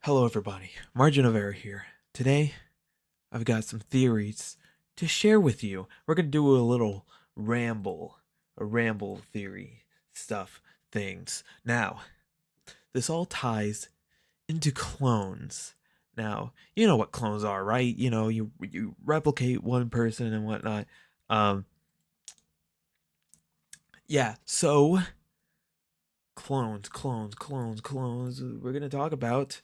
Hello, everybody. Margin of error here. Today, I've got some theories to share with you. We're going to do a little ramble, a ramble theory stuff, things. Now, this all ties into clones. Now, you know what clones are, right? You replicate one person and whatnot. Um, yeah, so clones. We're going to talk about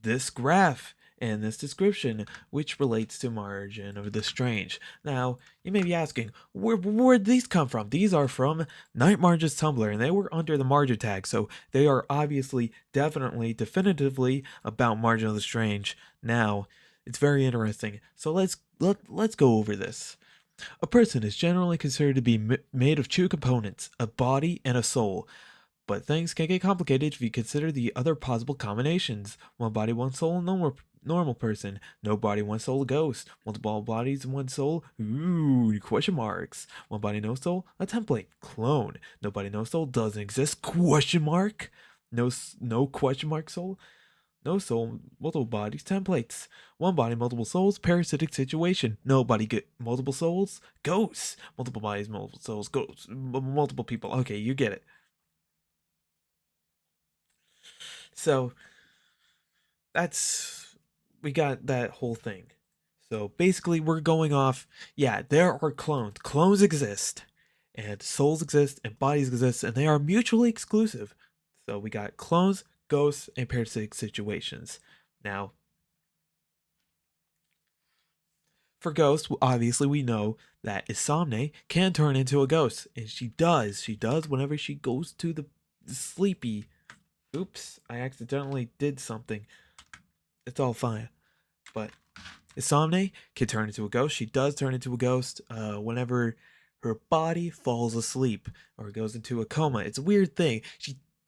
this graph and this description, which relates to Margin of the Strange. Now, you may be asking, where'd these come from? These are from Night Marge's Tumblr, and they were under the Margin tag, so they are obviously, definitely, definitively about Margin of the Strange. Now, it's very interesting. So let's go over this. A person is generally considered to be made of two components, a body and a soul. But things can get complicated if you consider the other possible combinations. One body, one soul, normal person. No body, one soul, a ghost. Multiple bodies, one soul. Ooh, question marks. One body, no soul, a template. Clone. No body, no soul doesn't exist. Question mark. No question mark soul. No soul, multiple bodies, templates. One body, multiple souls, parasitic situation. No body, get multiple souls, ghosts. Multiple bodies, multiple souls, ghosts. Multiple people. Okay, you get it. So that's we got that whole thing. So basically we're going off, yeah, there are clones. Clones exist, and souls exist, and bodies exist, and they are mutually exclusive. So we got clones, ghosts, and parasitic situations. Now, for ghosts, obviously we know that Isamne can turn into a ghost, and she does. She does whenever she goes to the sleepy. Oops, I accidentally did something. It's all fine. But Isamne can turn into a ghost. She does turn into a ghost whenever her body falls asleep or goes into a coma. It's a weird thing.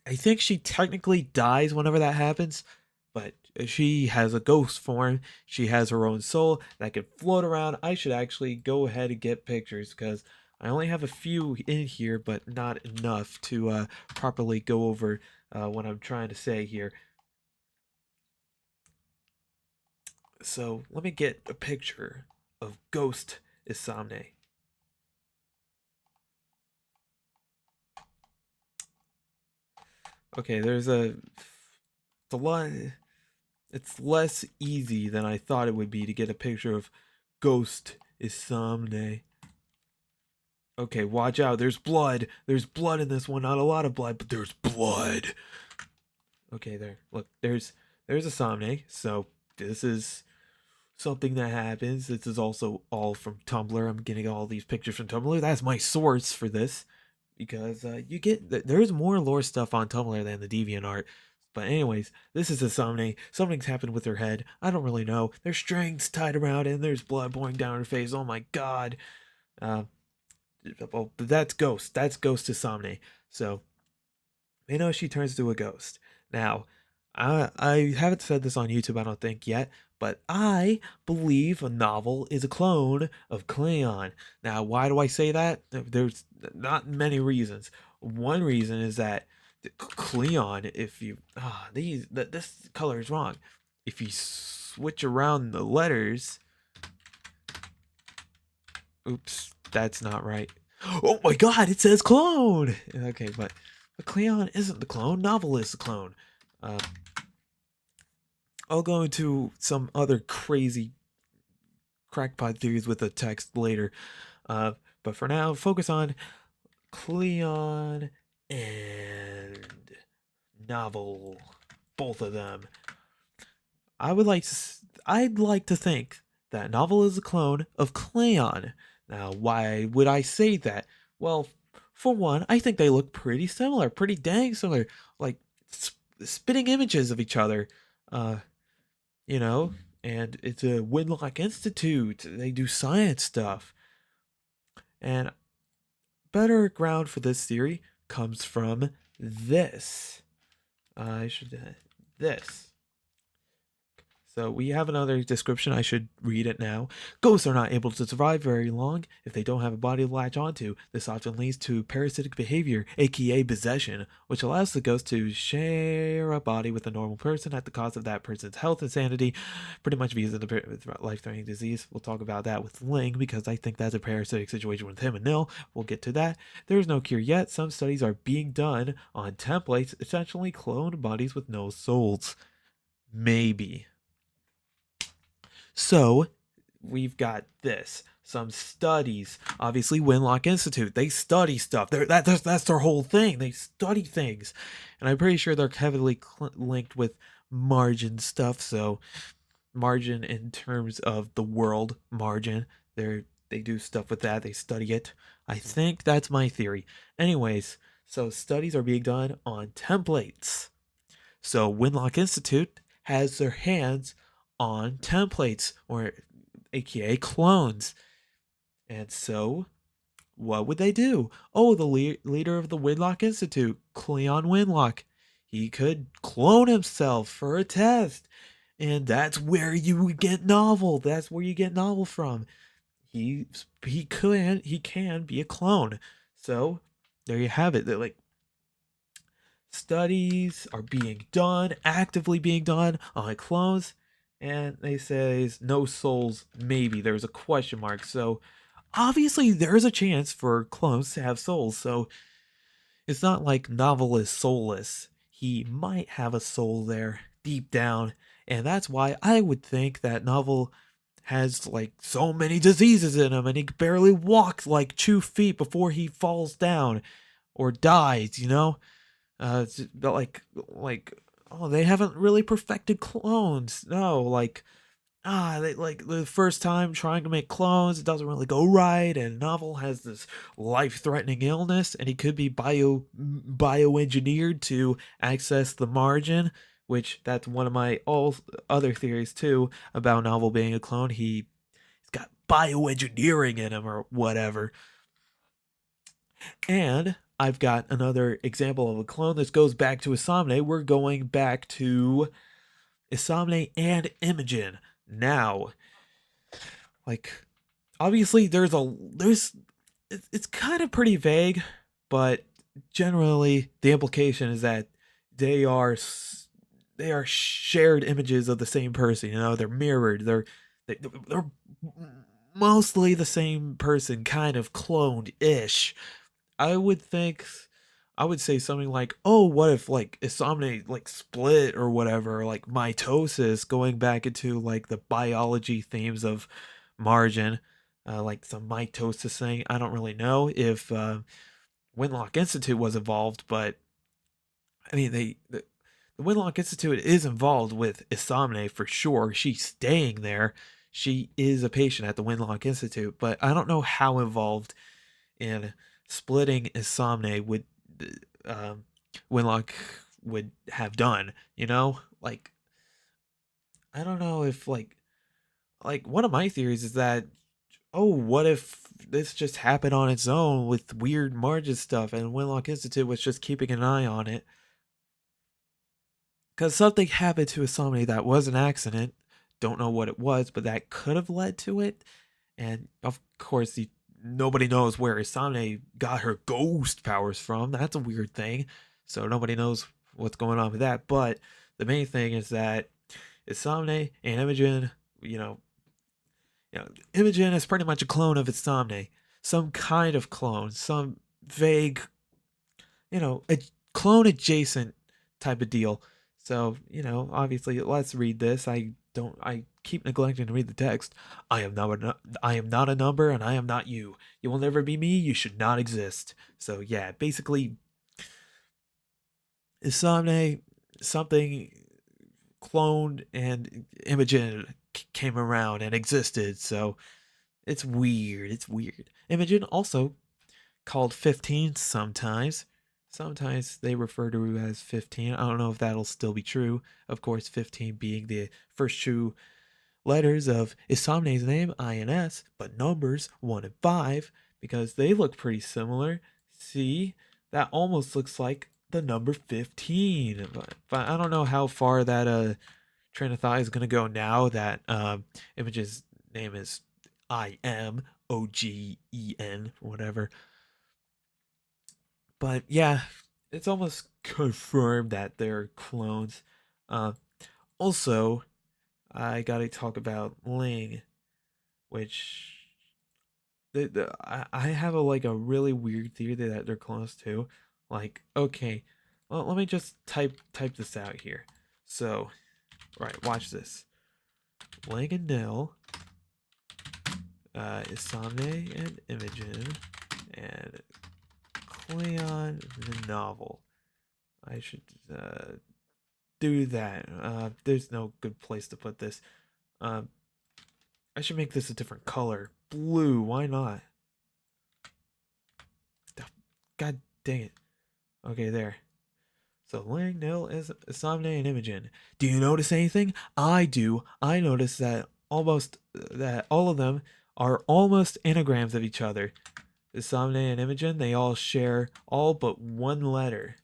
I think she technically dies whenever that happens, but she has a ghost form. She has her own soul that can float around. I should actually go ahead and get pictures because I only have a few in here, but not enough to properly go over what I'm trying to say here. So let me get a picture of Ghost Isamne. Okay, it's a lot. It's less easy than I thought it would be to get a picture of Ghost Isamne. Okay, watch out. There's blood. There's blood in this one. Not a lot of blood, but there's blood. Okay, there. Look, there's Isamne. So this is something that happens. This is also all from Tumblr. I'm getting all these pictures from Tumblr. That's my source for this because there's more lore stuff on Tumblr than the DeviantArt. But anyways, this is a Somni. Something's happened with her head. I don't really know. There's strings tied around it, and there's blood pouring down her face. Oh my god. Uh, well, that's Ghost. That's Ghost to Somni. So you know she turns to a ghost. Now, I haven't said this on YouTube, I don't think yet, but I believe a novel is a clone of Cleon. Now, why do I say that? There's not many reasons. One reason is that Cleon, if you this color is wrong. If you switch around the letters, oops, that's not right. Oh my god, it says clone. Okay, but Cleon isn't the clone. Novel is the clone. Uh, I'll go into some other crazy crackpot theories with the text later. Uh, but for now, focus on Cleon and novel, both of them. I would like to. I'd like to think that novel is a clone of Cleon. Now, why would I say that? Well, for one, I think they look pretty similar, pretty dang similar, like spitting images of each other. Uh, you know, and it's a Winlock Institute. They do science stuff. And better ground for this theory comes from this. I should this. So we have another description. I should read it now. Ghosts are not able to survive very long if they don't have a body to latch onto. This often leads to parasitic behavior, aka possession, which allows the ghost to share a body with a normal person at the cost of that person's health and sanity, pretty much because of the life-threatening disease. We'll talk about that with Ling because I think that's a parasitic situation with him and Nil. We'll get to that. There is no cure yet. Some studies are being done on templates, essentially cloned bodies with no souls. Maybe. So we've got this. Some studies. Obviously, Winlock Institute. They study stuff. That's their whole thing. They study things. And I'm pretty sure they're heavily linked with margin stuff. So margin in terms of the world margin. They do stuff with that. They study it. I think that's my theory. Anyways, so studies are being done on templates. So Winlock Institute has their hands on templates, or aka clones. And so, what would they do? Oh, the leader of the Winlock Institute, Cleon Winlock, he could clone himself for a test. And that's where you get novel. That's where you get novel from. He can be a clone. So there you have it. They're like, studies are being done, actively being done on clones, and they say no souls, maybe. There's a question mark. So obviously there's a chance for clones to have souls. So it's not like Novel is soulless. He might have a soul there deep down, and that's why I would think that Novel has like so many diseases in him and he barely walks like 2 feet before he falls down or dies, you know? Like oh, they haven't really perfected clones. No, like they like the first time trying to make clones, it doesn't really go right, and Novel has this life-threatening illness, and he could be bioengineered to access the margin, which that's one of my all other theories too about Novel being a clone. He's got bioengineering in him or whatever. And I've got another example of a clone. This goes back to Isamne. We're going back to Isamne and Imogen. Now, like, obviously it's kind of pretty vague, but generally the implication is that they are shared images of the same person. You know, they're mirrored. They're mostly the same person, kind of cloned ish. I would think, I would say something like, "Oh, what if like Isomni like split or whatever, like mitosis, going back into like the biology themes of Margin, like some mitosis thing." I don't really know if Winlock Institute was involved, but I mean the Winlock Institute is involved with Isomne for sure. She's staying there. She is a patient at the Winlock Institute, but I don't know how involved in splitting Isomne would um, Winlock would have done. You know, like I don't know if like one of my theories is that, oh, what if this just happened on its own with weird margin stuff, and Winlock Institute was just keeping an eye on it because something happened to Isomne that was an accident. Don't know what it was, but that could have led to it. And of course, nobody knows where Isane got her ghost powers from. That's a weird thing. So nobody knows what's going on with that. But the main thing is that Isane and Imogen, Imogen is pretty much a clone of Isane. Some kind of clone, some vague, a clone adjacent type of deal. So, obviously, let's read this. I keep neglecting to read the text. I am not a number, and I am not you. You will never be me. You should not exist. So yeah, basically, Isamne, something cloned and Imogen came around and existed. So it's weird. It's weird. Imogen also called 15 sometimes. Sometimes they refer to her as 15. I don't know if that'll still be true. Of course, 15 being the first true letters of Isamne's name, INS, but numbers 1 and 5, because they look pretty similar. See, that almost looks like the number 15. But I don't know how far that train of thought is gonna go now that Image's name is IMOGEN or whatever. But yeah, it's almost confirmed that they're clones. Uh, Also, I gotta talk about Ling, which I have a really weird theory that they're clones too. Like, okay, well, let me just type this out here. So, right, watch this. Ling and Nil, Isamne and Imogen, and Cleon the novel. I should do that. There's no good place to put this. Um, I should make this a different color. Blue, why not? God dang it. Okay, there. So Ling, Nil, Isamne, and Imogen. Do you notice anything? I do. I notice that all of them are almost anagrams of each other. Isamne and Imogen, they all share all but one letter.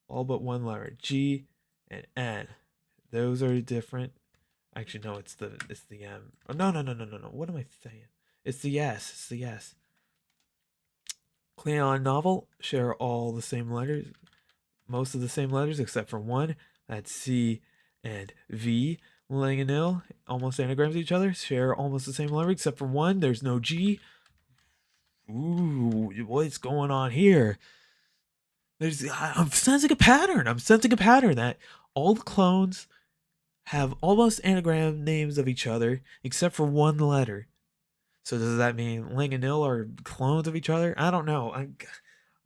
All but one letter. G and N. Those are different. Actually, no, it's the M. Oh, no. What am I saying? It's the S. It's the S. Cleon novel share all the same letters, most of the same letters except for one. That's C and V. Lang and Nil, almost anagrams of each other, share almost the same letter except for one. There's no G. Ooh, what's going on here? I'm sensing a pattern. I'm sensing a pattern that all the clones have almost anagram names of each other except for one letter. So does that mean Ling and Nil are clones of each other? I don't know.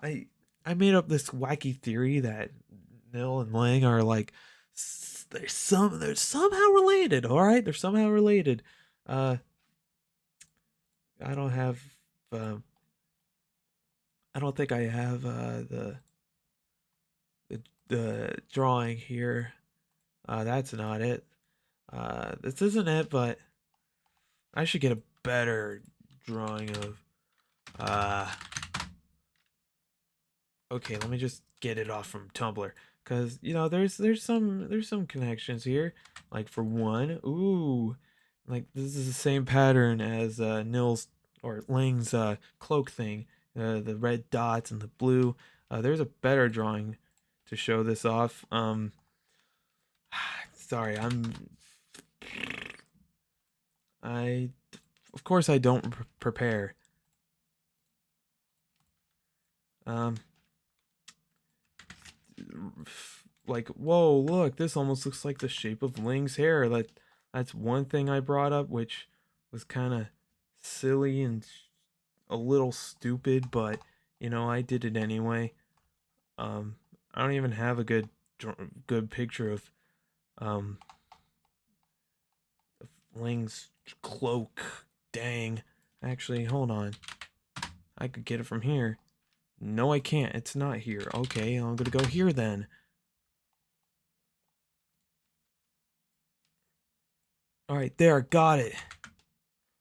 I I made up this wacky theory that Nil and Ling are like they're somehow related. All right, they're somehow related. Uh, I don't have. Uh, I don't think I have the drawing here. That's not it. This isn't it, but I should get a better drawing of. Uh, okay, let me just get it off from Tumblr, because there's some connections here. Like for one, ooh, like this is the same pattern as Nil's or Lang's cloak thing, the red dots and the blue. There's a better drawing to show this off. Sorry, I of course I don't prepare. Um, like, whoa, look, this almost looks like the shape of Ling's hair. That's one thing I brought up, which was kind of silly and a little stupid, but I did it anyway. I don't even have a good picture um of Ling's cloak. Dang. Actually, hold on. I could get it from here. No, I can't. It's not here. Okay, I'm gonna go here then. All right, there, got it.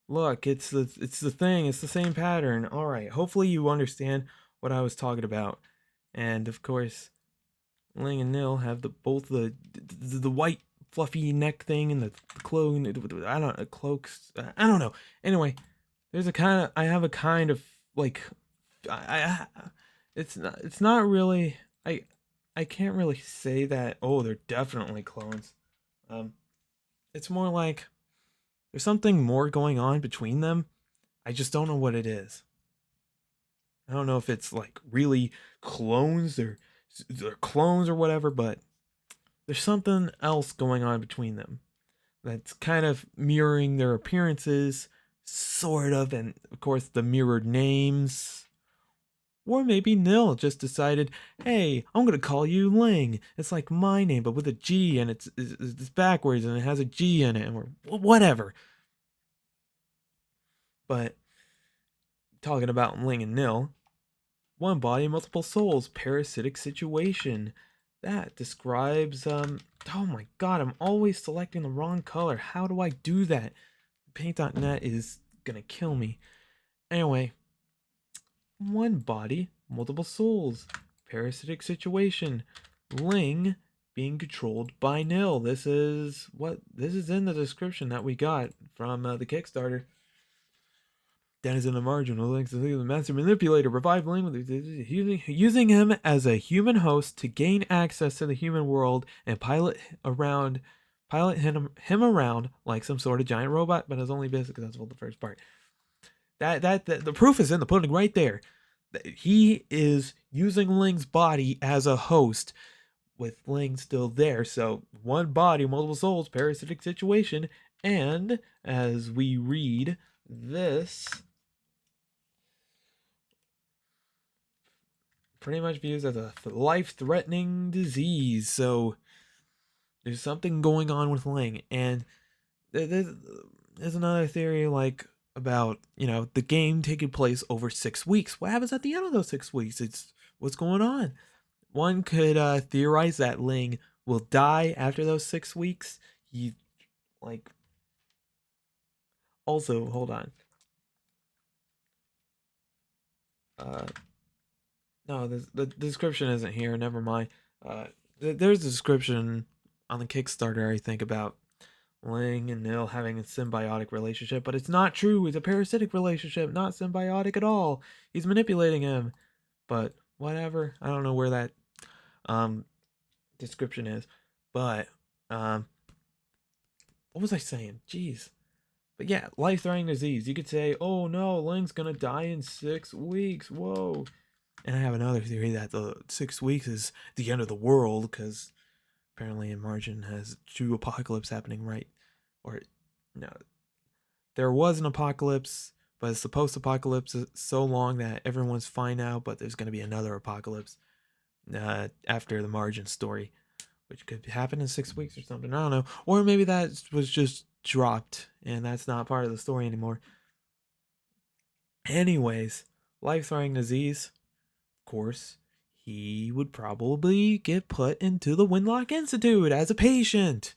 Look, it's the thing. It's the same pattern. All right. Hopefully you understand what I was talking about. And of course, Ling and Nil have the white fluffy neck thing and the cloak. I don't cloaks. I don't know. Anyway, I have a kind of like I it's not really I can't really say that, oh, they're definitely clones. Um it's more like there's something more going on between them. I just don't know what it is. I don't know if it's like really clones or they're clones or whatever, but there's something else going on between them that's kind of mirroring their appearances, sort of, and of course the mirrored names. Or maybe Nil just decided, hey, I'm gonna call you Ling. It's like my name, but with a G, and it's backwards, and it has a G in it, or whatever. But talking about Ling and Nil, one body, multiple souls, parasitic situation. That describes oh my god, I'm always selecting the wrong color. How do I do that? Paint.net is gonna kill me. Anyway, one body, multiple souls, parasitic situation. Ling being controlled by Nil. This is in the description that we got from the Kickstarter. That is in the margin. Links to the master manipulator, revive Ling using him as a human host to gain access to the human world and pilot him around like some sort of giant robot, but is only basically successful the first part. That the proof is in the pudding right there. He is using Ling's body as a host, with Ling still there. So one body, multiple souls, parasitic situation, and as we read this, pretty much views as a life-threatening disease. So there's something going on with Ling, and there's another theory like about the game taking place over 6 weeks. What happens at the end of those 6 weeks? It's what's going on. One could theorize that Ling will die after those 6 weeks. He like also hold on. No, the description isn't here. Never mind. There's a description on the Kickstarter, I think, about Ling and Nil having a symbiotic relationship, but it's not true. It's a parasitic relationship, not symbiotic at all. He's manipulating him, but whatever. I don't know where that description is, but what was I saying? Jeez. But yeah, life-threatening disease. You could say, oh no, Ling's gonna die in 6 weeks. Whoa. And I have another theory that the 6 weeks is the end of the world, because apparently in margin has true apocalypse happening, right? Or no, there was an apocalypse, but it's the post-apocalypse is so long that everyone's fine now, but there's going to be another apocalypse after the margin story, which could happen in 6 weeks or something. I don't know. Or maybe that was just dropped and that's not part of the story anymore. Anyways, life-threatening disease, of course, he would probably get put into the Winlock Institute as a patient.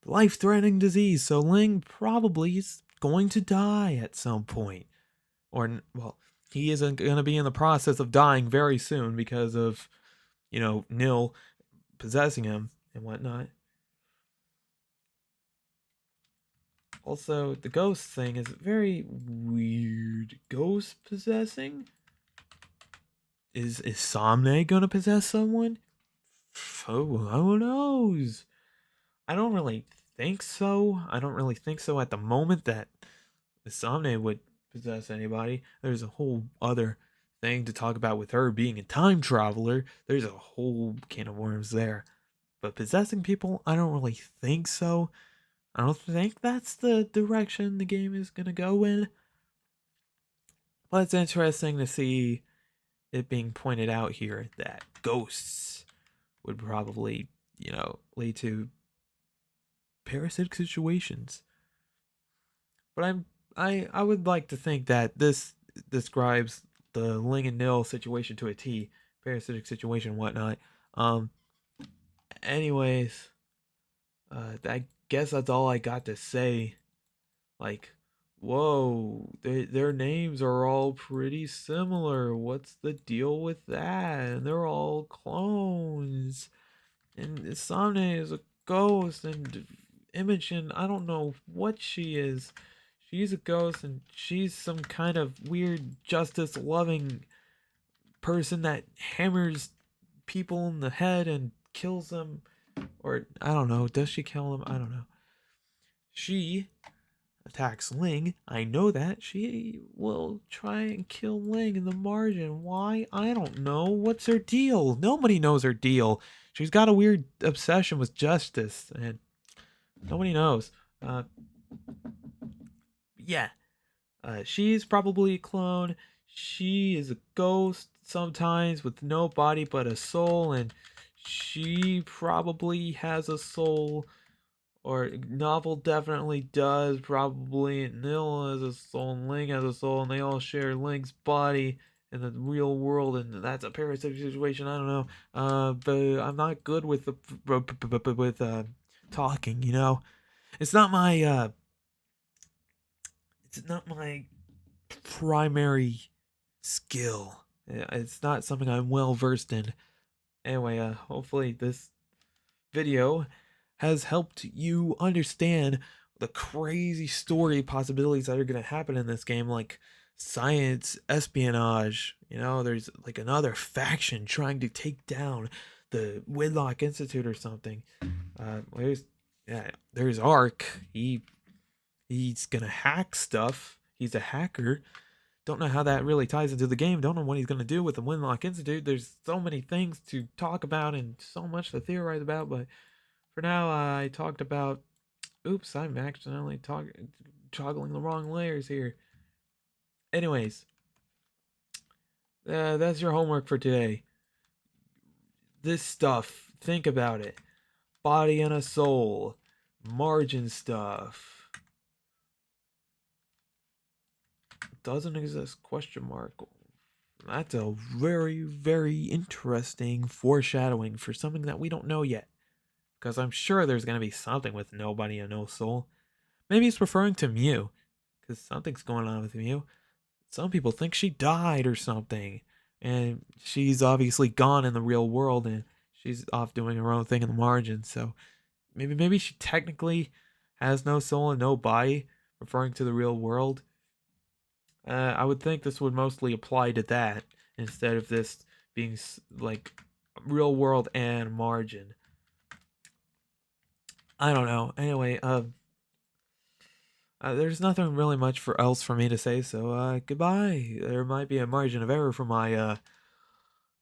Life-threatening disease, so Ling probably is going to die at some point. Or, well, he isn't going to be in the process of dying very soon because of, Nil possessing him and whatnot. Also, the ghost thing is very weird. Ghost possessing? Is Somne gonna possess someone? Oh, who knows? I don't really think so. I don't really think so at the moment that Somne would possess anybody. There's a whole other thing to talk about with her being a time traveler. There's a whole can of worms there. But possessing people, I don't really think so. I don't think that's the direction the game is gonna go in. But it's interesting to see it being pointed out here that ghosts would probably, lead to parasitic situations. But I would like to think that this describes the Ling and Nil situation to a T, parasitic situation and whatnot. Anyways, I guess that's all I got to say. Like, whoa, their names are all pretty similar. What's the deal with that? And they're all clones. And Samne is a ghost, and Imogen, I don't know what she is. She's a ghost, and she's some kind of weird justice-loving person that hammers people in the head and kills them. Or, I don't know, does she kill them? I don't know. She attacks Ling. I know that. She will try and kill Ling in the margin. Why? I don't know. What's her deal? Nobody knows her deal. She's got a weird obsession with justice, and nobody knows. Yeah. She's probably a clone. She is a ghost sometimes with no body but a soul, and she probably has a soul. Or Novel definitely does, probably. Nil has a soul, and Ling has a soul, and they all share Link's body in the real world, and that's a parasitic situation. I don't know. But I'm not good with talking. It's not my primary skill. It's not something I'm well versed in. Anyway, hopefully this video has helped you understand the crazy story possibilities that are going to happen in this game, like science, espionage. There's like another faction trying to take down the Whitlock Institute or something. There's Ark. He's gonna hack stuff. He's a hacker. Don't know how that really ties into the game. Don't know what he's gonna do with the Winlock Institute. There's so many things to talk about and so much to theorize about. But for now, I talked about. Oops, I'm accidentally toggling the wrong layers here. Anyways, that's your homework for today. This stuff, think about it. Body and a soul, margin stuff. Doesn't exist, question mark. That's a very, very interesting foreshadowing for something that we don't know yet. Because I'm sure there's going to be something with nobody and no soul. Maybe it's referring to Mew. Because something's going on with Mew. Some people think she died or something. And she's obviously gone in the real world. And she's off doing her own thing in the margins. So maybe she technically has no soul and no body. Referring to the real world. I would think this would mostly apply to that. Instead of this being like real world and margin. I don't know. Anyway, there's nothing really much else for me to say, so goodbye. There might be a margin of error for my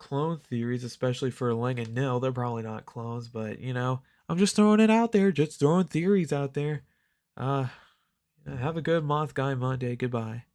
clone theories, especially for Ling and Nil. They're probably not clones, but I'm just throwing it out there, just throwing theories out there. Have a good Moth Guy Monday. Goodbye.